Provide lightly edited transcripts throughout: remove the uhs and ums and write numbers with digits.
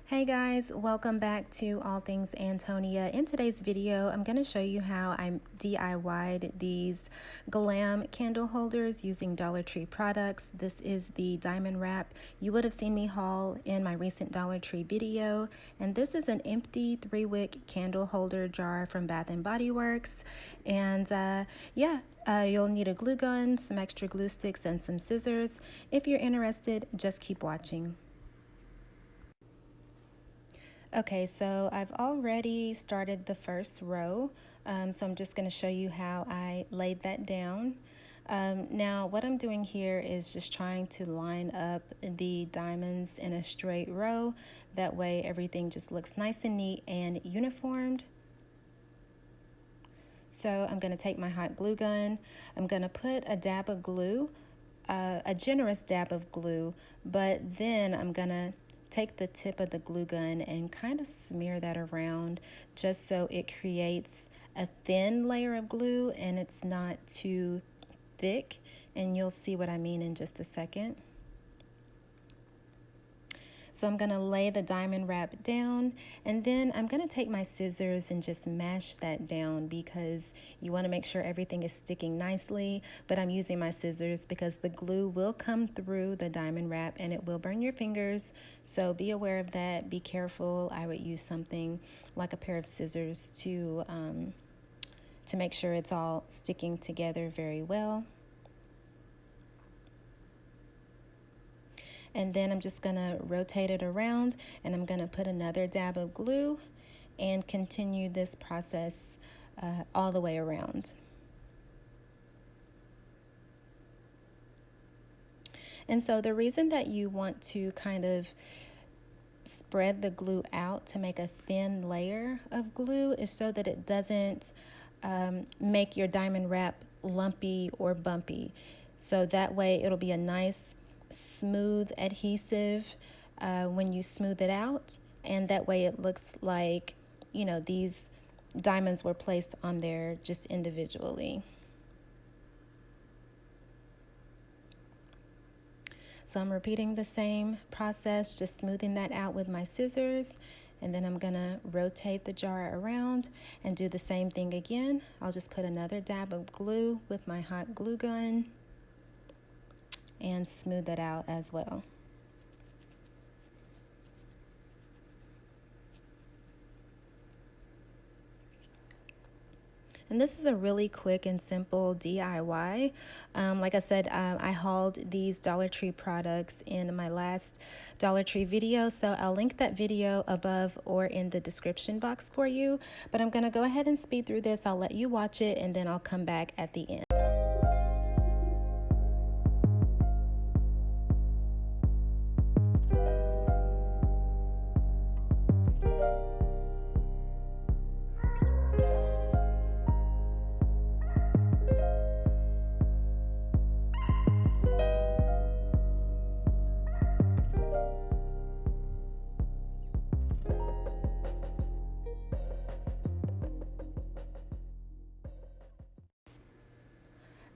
Hey guys, welcome back to All Things Antonia. In today's video, I'm going to show you how I DIY'd these Glam candle holders using Dollar Tree products. This is the diamond wrap. You would have seen me haul in my recent Dollar Tree video. And this is an empty 3-wick candle holder jar from Bath & Body Works. And you'll need a glue gun, some extra glue sticks, and some scissors. If you're interested, just keep watching. Okay, so I've already started the first row, so I'm just going to show you how I laid that down. Now, what I'm doing here is just trying to line up the diamonds in a straight row. That way everything just looks nice and neat and uniformed. So I'm going to take my hot glue gun. I'm going to put a dab of glue, a generous dab of glue, but then I'm going to take the tip of the glue gun and kind of smear that around just so it creates a thin layer of glue and it's not too thick, and you'll see what I mean in just a second. So I'm going to lay the diamond wrap down, and then I'm going to take my scissors and just mash that down because you want to make sure everything is sticking nicely. But I'm using my scissors because the glue will come through the diamond wrap and it will burn your fingers. So be aware of that. Be careful. I would use something like a pair of scissors to make sure it's all sticking together very well. And then I'm just going to rotate it around, and I'm going to put another dab of glue and continue this process all the way around. And so the reason that you want to kind of spread the glue out to make a thin layer of glue is so that it doesn't make your diamond wrap lumpy or bumpy. So that way it'll be a nice smooth adhesive when you smooth it out, and that way it looks like, you know, these diamonds were placed on there just individually. So I'm repeating the same process, just smoothing that out with my scissors, and then I'm gonna rotate the jar around and do the same thing again. I'll just put another dab of glue with my hot glue gun and smooth that out as well. And this is a really quick and simple DIY. Like I said, I hauled these Dollar Tree products in my last Dollar Tree video, so I'll link that video above or in the description box for you. But I'm gonna go ahead and speed through this. I'll let you watch it and then I'll come back at the end.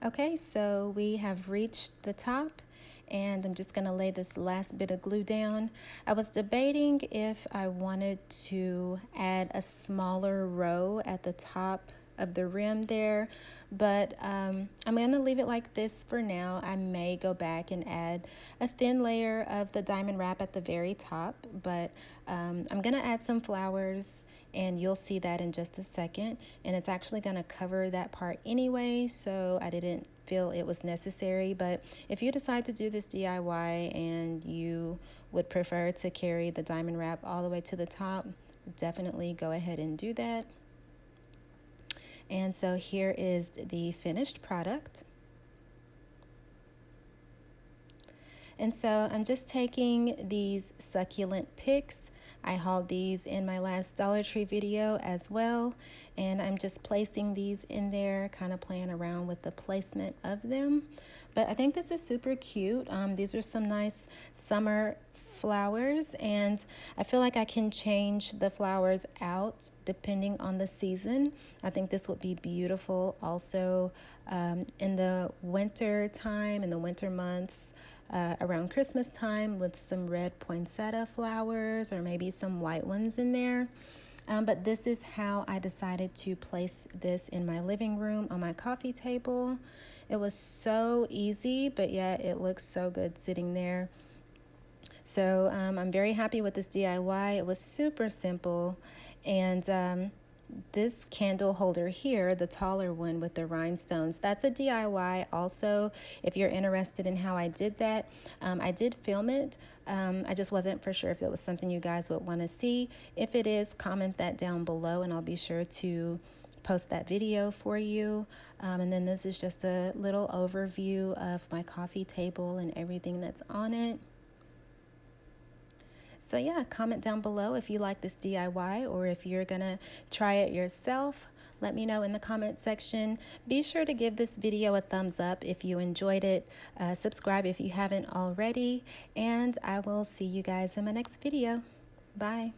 Okay, so we have reached the top, and I'm just going to lay this last bit of glue down. I was debating if I wanted to add a smaller row at the top of the rim there, but I'm going to leave it like this for now. I may go back and add a thin layer of the diamond wrap at the very top, but I'm going to add some flowers, and you'll see that in just a second. And it's actually going to cover that part anyway, so I didn't feel it was necessary. But if you decide to do this DIY and you would prefer to carry the diamond wrap all the way to the top, definitely go ahead and do that. And so here is the finished product. And so I'm just taking these succulent picks. I hauled these in my last Dollar Tree video as well, and I'm just placing these in there, kind of playing around with the placement of them. But I think this is super cute. These are some nice summer flowers, and I feel like I can change the flowers out depending on the season. I think this would be beautiful also in the winter time, in the winter months. around Christmas time with some red poinsettia flowers or maybe some white ones in there. But this is how I decided to place this in my living room on my coffee table. It was so easy, but yet it looks so good sitting there. So I'm very happy with this DIY. It was super simple. And this candle holder here, the taller one with the rhinestones, that's a DIY also. If you're interested in how I did that, I did film it. I just wasn't for sure if it was something you guys would want to see. If it is, comment that down below and I'll be sure to post that video for you. And then this is just a little overview of my coffee table and everything that's on it. So yeah, comment down below if you like this DIY or if you're gonna try it yourself. Let me know in the comment section. Be sure to give this video a thumbs up if you enjoyed it. Subscribe if you haven't already. And I will see you guys in my next video. Bye.